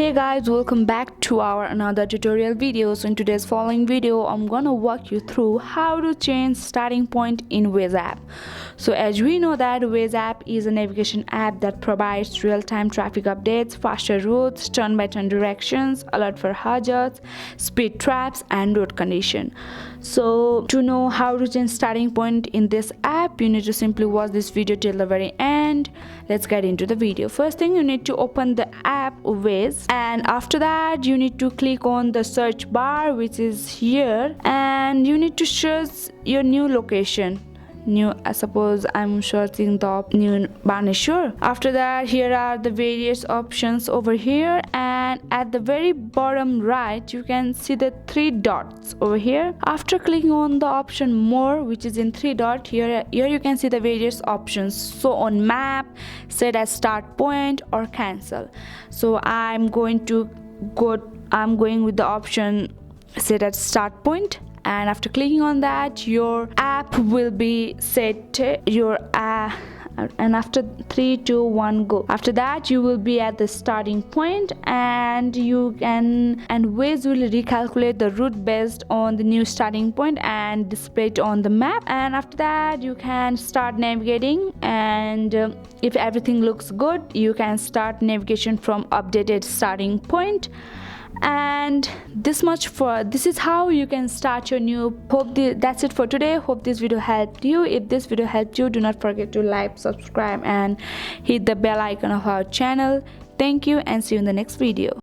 Hey guys, welcome back to our another tutorial video. So in today's following video I'm gonna walk you through how to change starting point in Waze app. So as we know that Waze app is a navigation app that provides real-time traffic updates, faster routes, turn-by-turn directions, alert for hazards, speed traps and road condition. So to know how to change starting point in this app, you need to simply watch this video till the very end. Let's get into the video. First thing, you need to open the app Waze, and after that you need to click on the search bar, which is here, and you need to search your new location. Suppose I'm searching the new Baneshore. After that, here are the various options over here, and at the very bottom right you can see the three dots over here. After clicking on the option more, which is in three dot, here you can see the various options. So on map, set as start point or cancel. So I'm going with the option set at start point, and after clicking on that your app will be set and after 3 2 1 go. After that you will be at the starting point, and Waze will recalculate the route based on the new starting point and display it on the map. And after that you can start navigating, and if everything looks good you can start navigation from updated starting point. And this is how you can start your new. That's it for today. Hope this video helped you. If this video helped you, do not forget to like, subscribe and hit the bell icon of our channel. Thank you and see you in the next video.